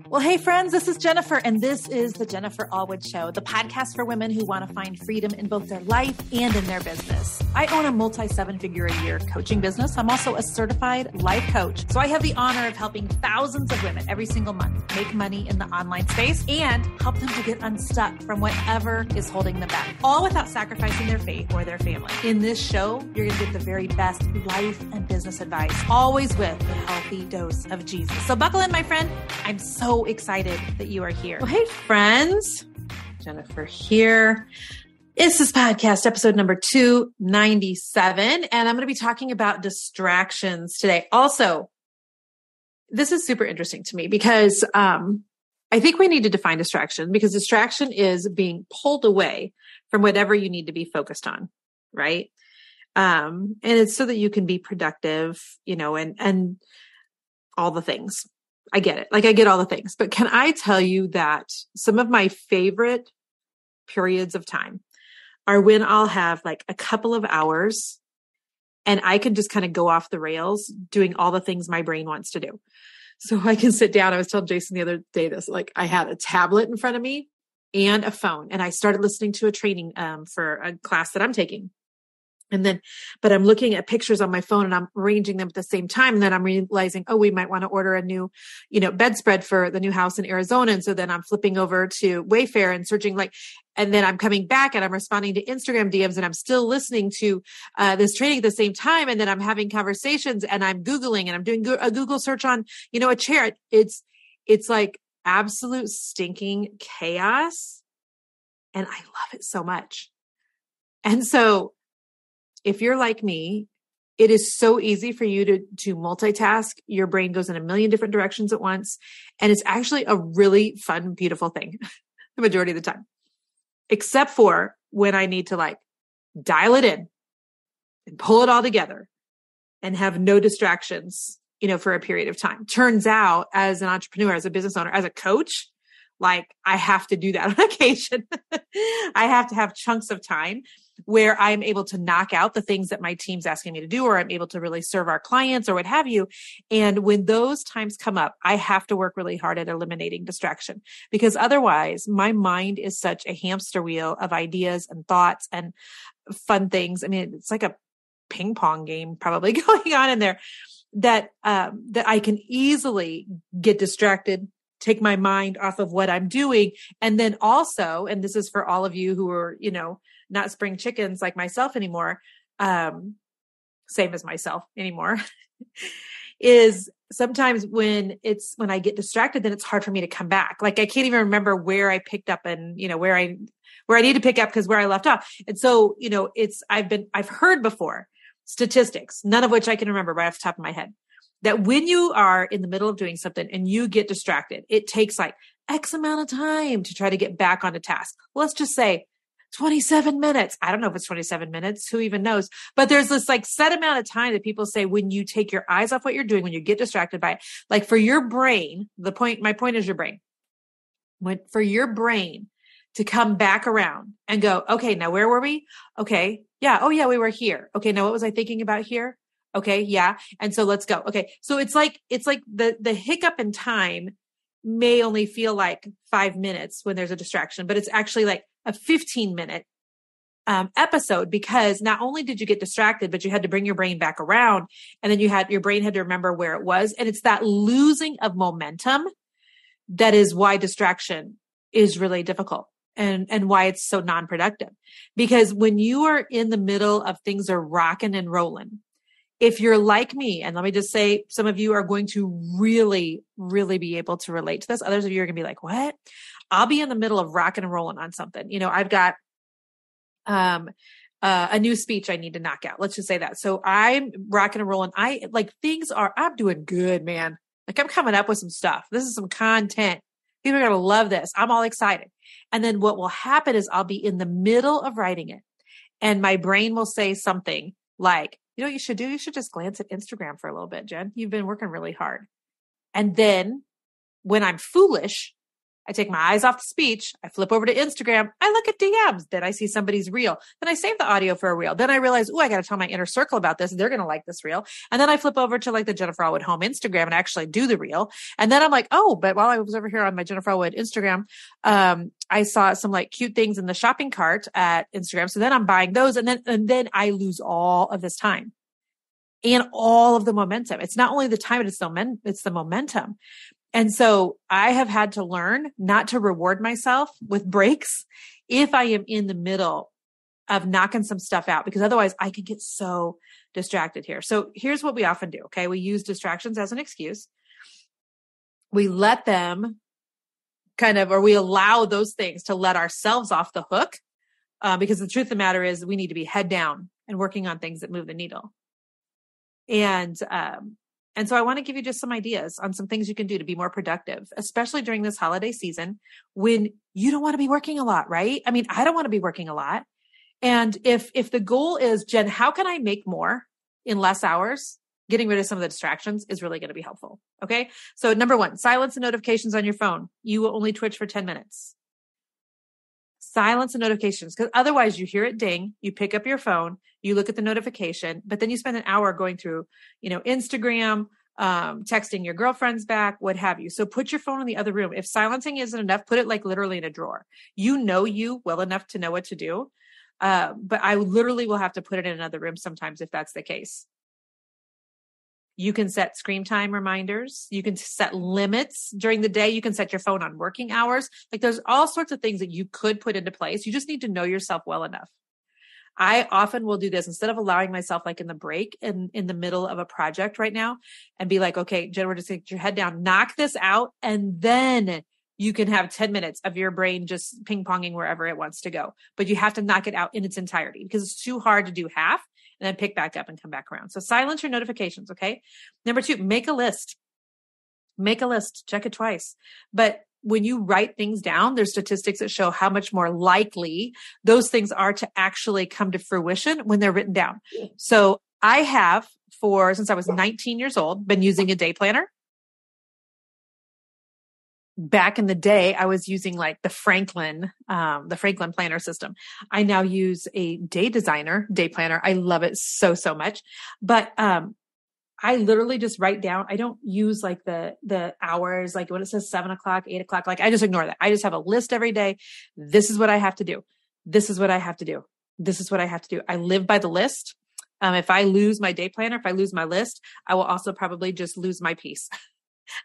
Well, hey friends, this is Jennifer, and this is the Jennifer Allwood Show, the podcast for women who want to find freedom in both their life and in their business. I own a multi-7-figure-a-year coaching business. I'm also a certified life coach. So I have the honor of helping thousands of women every single month make money in the online space and help them to get unstuck from whatever is holding them back, all without sacrificing their faith or their family. In this show, you're going to get the very best life and business advice, always with a healthy dose of Jesus. So buckle in, my friend. I'm so excited that you are here. Well, hey friends, Jennifer here. This is podcast episode number 297, and I'm going to be talking about distractions today. Also, this is super interesting to me because I think we need to define distraction, because distraction is being pulled away from whatever you need to be focused on, right? And it's so that you can be productive, and all the things. I get it. Like I get all the things, but can I tell you that some of my favorite periods of time are when I'll have like a couple of hours and I can just kind of go off the rails doing all the things my brain wants to do. So I can sit down. I was telling Jason the other day this, like I had a tablet in front of me and a phone, and I started listening to a training for a class that I'm taking. But I'm looking at pictures on my phone and I'm arranging them at the same time. And then I'm realizing, we might want to order a new, bedspread for the new house in Arizona. And so then I'm flipping over to Wayfair and searching and then I'm coming back and I'm responding to Instagram DMs and I'm still listening to this training at the same time. And then I'm having conversations and I'm Googling and I'm doing a Google search on, a chair. It's like absolute stinking chaos. And I love it so much. And so if you're like me, it is so easy for you to multitask. Your brain goes in a million different directions at once. And it's actually a really fun, beautiful thing the majority of the time, except for when I need to dial it in and pull it all together and have no distractions, for a period of time. Turns out as an entrepreneur, as a business owner, as a coach, I have to do that on occasion. I have to have chunks of time where I'm able to knock out the things that my team's asking me to do, or I'm able to really serve our clients or what have you. And when those times come up, I have to work really hard at eliminating distraction, because otherwise my mind is such a hamster wheel of ideas and thoughts and fun things. I mean, it's like a ping pong game probably going on in there that I can easily get distracted, take my mind off of what I'm doing. And then also, and this is for all of you who are, not spring chickens like myself anymore, same as myself anymore, is sometimes when I get distracted, then it's hard for me to come back. Like I can't even remember where I picked up and, where I need to pick up because where I left off. And so, I've heard before statistics, none of which I can remember right off the top of my head, that when you are in the middle of doing something and you get distracted, it takes X amount of time to try to get back onto task. Let's just say 27 minutes. I don't know if it's 27 minutes. Who even knows? But there's this set amount of time that people say when you take your eyes off what you're doing, when you get distracted by it, for your brain, my point is your brain. For your brain to come back around and go, okay, now where were we? Okay. Yeah. Oh yeah, we were here. Okay. Now what was I thinking about here? Okay. Yeah. And so let's go. Okay. So it's like the hiccup in time may only feel like 5 minutes when there's a distraction, but it's actually a 15-minute episode, because not only did you get distracted, but you had to bring your brain back around, and then your brain had to remember where it was. And it's that losing of momentum that is why distraction is really difficult and why it's so non-productive. Because when you are in the middle of things are rocking and rolling, if you're like me, and let me just say, some of you are going to really, really be able to relate to this. Others of you are going to be like, what? I'll be in the middle of rocking and rolling on something. I've got a new speech I need to knock out. Let's just say that. So I'm rocking and rolling. I'm doing good, man. I'm coming up with some stuff. This is some content. People are going to love this. I'm all excited. And then what will happen is I'll be in the middle of writing it, and my brain will say something like, what you should do? You should just glance at Instagram for a little bit, Jen. You've been working really hard. And then when I'm foolish, I take my eyes off the speech. I flip over to Instagram. I look at DMs. Then I see somebody's reel. Then I save the audio for a reel. Then I realize, I got to tell my inner circle about this. They're going to like this reel. And then I flip over to like the Jennifer Allwood home Instagram and actually do the reel. And then I'm like, but while I was over here on my Jennifer Allwood Instagram, I saw some like cute things in the shopping cart at Instagram. So then I'm buying those. And then I lose all of this time and all of the momentum. It's not only the time, it's the momentum. And so I have had to learn not to reward myself with breaks if I am in the middle of knocking some stuff out, because otherwise I can get so distracted here. So here's what we often do. Okay. We use distractions as an excuse. We let them or we allow those things to let ourselves off the hook. Because the truth of the matter is we need to be head down and working on things that move the needle. And so I want to give you just some ideas on some things you can do to be more productive, especially during this holiday season when you don't want to be working a lot, right? I mean, I don't want to be working a lot. And if the goal is, Jen, how can I make more in less hours? Getting rid of some of the distractions is really going to be helpful. Okay. So number 1, silence the notifications on your phone. You will only twitch for 10 minutes. Silence the notifications, because otherwise you hear it ding, you pick up your phone, you look at the notification, but then you spend an hour going through, Instagram, texting your girlfriends back, what have you. So put your phone in the other room. If silencing isn't enough, put it like literally in a drawer. You know you well enough to know what to do. But I literally will have to put it in another room sometimes if that's the case. You can set screen time reminders. You can set limits during the day. You can set your phone on working hours. Like there's all sorts of things that you could put into place. You just need to know yourself well enough. I often will do this instead of allowing myself like in the break in the middle of a project right now and be like, okay, Jen, we're just going to get your head down, knock this out. And then you can have 10 minutes of your brain just ping ponging wherever it wants to go, but you have to knock it out in its entirety because it's too hard to do half and then pick back up and come back around. So silence your notifications. Okay. Number 2, make a list. Make a list, check it twice. But when you write things down, there's statistics that show how much more likely those things are to actually come to fruition when they're written down. So I have since I was 19 years old, been using a day planner. Back in the day, I was using like the Franklin planner system. I now use a day planner. I love it so much. But, I literally just write down. I don't use like the hours, like when it says 7 o'clock, 8 o'clock, like I just ignore that. I just have a list every day. This is what I have to do. This is what I have to do. This is what I have to do. I live by the list. If I lose my day planner, if I lose my list, I will also probably just lose my peace.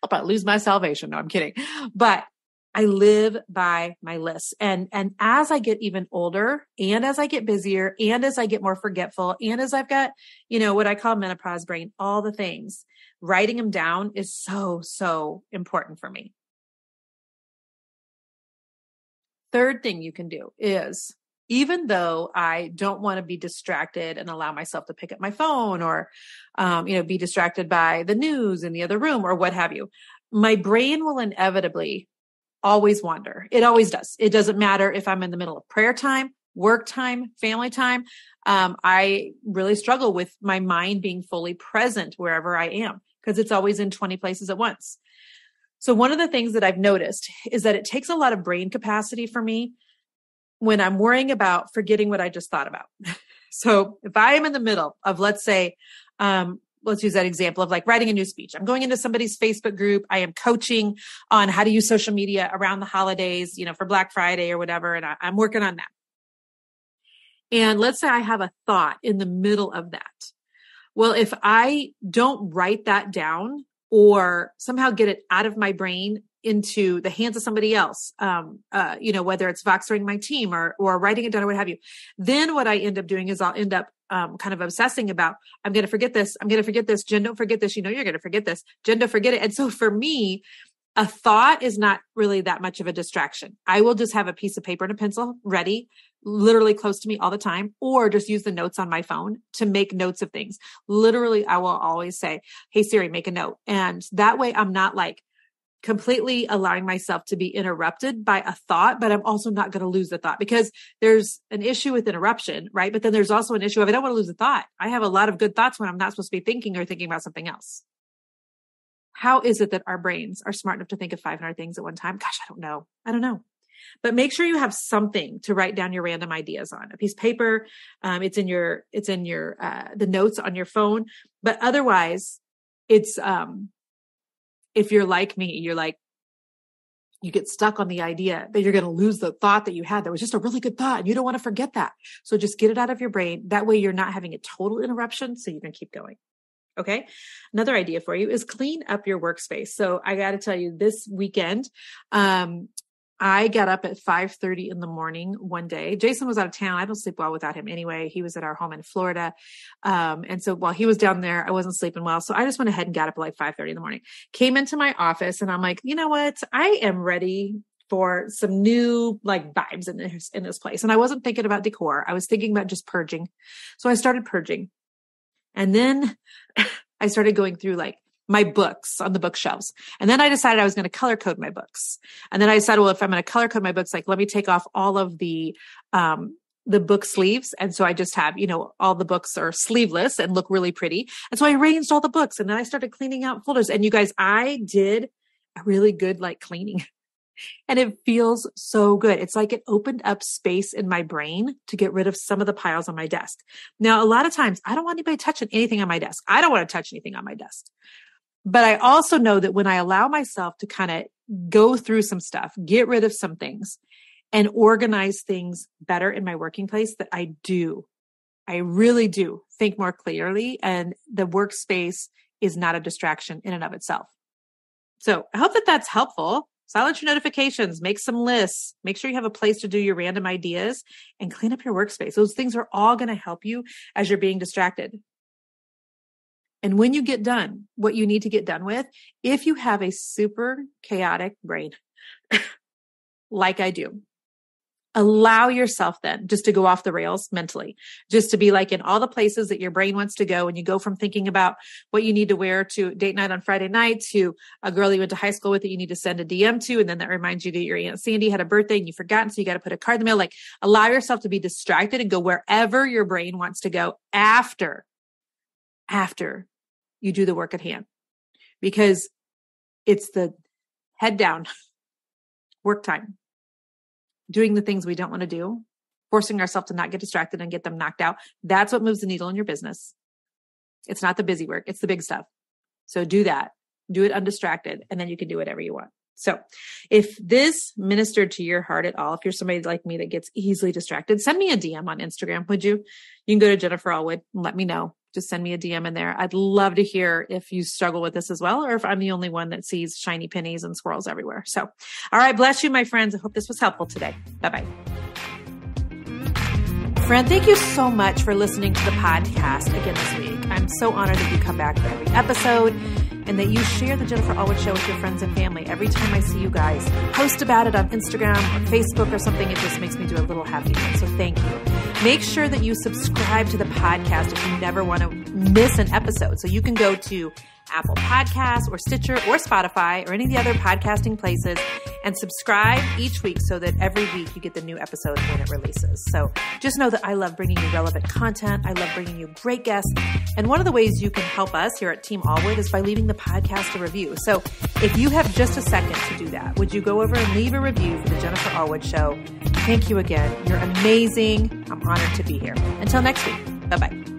I'll probably lose my salvation. No, I'm kidding. But I live by my lists. And as I get even older and as I get busier and as I get more forgetful and as I've got, what I call menopause brain, all the things, writing them down is so important for me. Third thing you can do is, even though I don't want to be distracted and allow myself to pick up my phone or, be distracted by the news in the other room or what have you, my brain will inevitably always wander. It always does. It doesn't matter if I'm in the middle of prayer time, work time, family time. I really struggle with my mind being fully present wherever I am because it's always in 20 places at once. So one of the things that I've noticed is that it takes a lot of brain capacity for me when I'm worrying about forgetting what I just thought about. So if I am in the middle of, let's say, let's use that example of like writing a new speech. I'm going into somebody's Facebook group. I am coaching on how to use social media around the holidays, for Black Friday or whatever. And I'm working on that. And let's say I have a thought in the middle of that. Well, if I don't write that down or somehow get it out of my brain into the hands of somebody else, whether it's Voxering my team or writing it down or what have you, then what I end up doing is I'll end up kind of obsessing about, I'm going to forget this. I'm going to forget this. Jen, don't forget this. You're going to forget this. Jen, don't forget it. And so for me, a thought is not really that much of a distraction. I will just have a piece of paper and a pencil ready, literally close to me all the time, or just use the notes on my phone to make notes of things. Literally, I will always say, hey, Siri, make a note. And that way I'm not like completely allowing myself to be interrupted by a thought, but I'm also not going to lose the thought because there's an issue with interruption, right? But then there's also an issue of I don't want to lose the thought. I have a lot of good thoughts when I'm not supposed to be thinking or thinking about something else. How is it that our brains are smart enough to think of 500 things at one time? Gosh, I don't know. But make sure you have something to write down your random ideas on. A piece of paper, it's in your the notes on your phone. But otherwise, it's if you're like me, you're like, you get stuck on the idea that you're going to lose the thought that you had that was just a really good thought, and you don't want to forget that. So just get it out of your brain. That way you're not having a total interruption, so you can keep going. Okay. Another idea for you is clean up your workspace. So I got to tell you, this weekend, I got up at 5:30 in the morning one day. Jason was out of town. I don't sleep well without him anyway. He was at our home in Florida. And so while he was down there, I wasn't sleeping well. So I just went ahead and got up at like 5:30 in the morning, came into my office, and I'm like, you know what? I am ready for some new like vibes in this place. And I wasn't thinking about decor. I was thinking about just purging. So I started purging. And then I started going through like my books on the bookshelves. And then I decided I was going to color code my books. And then I decided, well, if I'm going to color code my books, like let me take off all of the book sleeves. And so I just have, all the books are sleeveless and look really pretty. And so I arranged all the books, and then I started cleaning out folders. And you guys, I did a really good like cleaning. And it feels so good. It's like it opened up space in my brain to get rid of some of the piles on my desk. Now, a lot of times I don't want anybody touching anything on my desk. I don't want to touch anything on my desk. But I also know that when I allow myself to kind of go through some stuff, get rid of some things, and organize things better in my working place, that I really do think more clearly. And the workspace is not a distraction in and of itself. So I hope that that's helpful. Silence your notifications, make some lists, make sure you have a place to do your random ideas, and clean up your workspace. Those things are all going to help you as you're being distracted. And when you get done, what you need to get done with, if you have a super chaotic brain, like I do, allow yourself then just to go off the rails mentally, just to be like in all the places that your brain wants to go. And you go from thinking about what you need to wear to date night on Friday night to a girl you went to high school with that you need to send a DM to. And then that reminds you that your Aunt Sandy had a birthday and you forgot. And so you got to put a card in the mail. Like, allow yourself to be distracted and go wherever your brain wants to go after you do the work at hand, because it's the head down work time. Doing the things we don't want to do, forcing ourselves to not get distracted and get them knocked out. That's what moves the needle in your business. It's not the busy work. It's the big stuff. So do that. Do it undistracted, and then you can do whatever you want. So if this ministered to your heart at all, if you're somebody like me that gets easily distracted, send me a DM on Instagram, would you? You can go to Jennifer Allwood and let me know. Just send me a DM in there. I'd love to hear if you struggle with this as well, or if I'm the only one that sees shiny pennies and squirrels everywhere. So, all right, bless you, my friends. I hope this was helpful today. Bye-bye. Friend, thank you so much for listening to the podcast again this week. I'm so honored that you come back for every episode and that you share the Jennifer Allwood Show with your friends and family. Every time I see you guys post about it on Instagram or Facebook or something, it just makes me do a little happy. So thank you. Make sure that you subscribe to the podcast if you never want to miss an episode. So you can go to Apple Podcasts or Stitcher or Spotify or any of the other podcasting places and subscribe each week so that every week you get the new episode when it releases. So just know that I love bringing you relevant content. I love bringing you great guests. And one of the ways you can help us here at Team Allwood is by leaving the podcast a review. So if you have just a second to do that, would you go over and leave a review for the Jennifer Allwood Show? Thank you again. You're amazing. I'm honored to be here. Until next week. Bye-bye.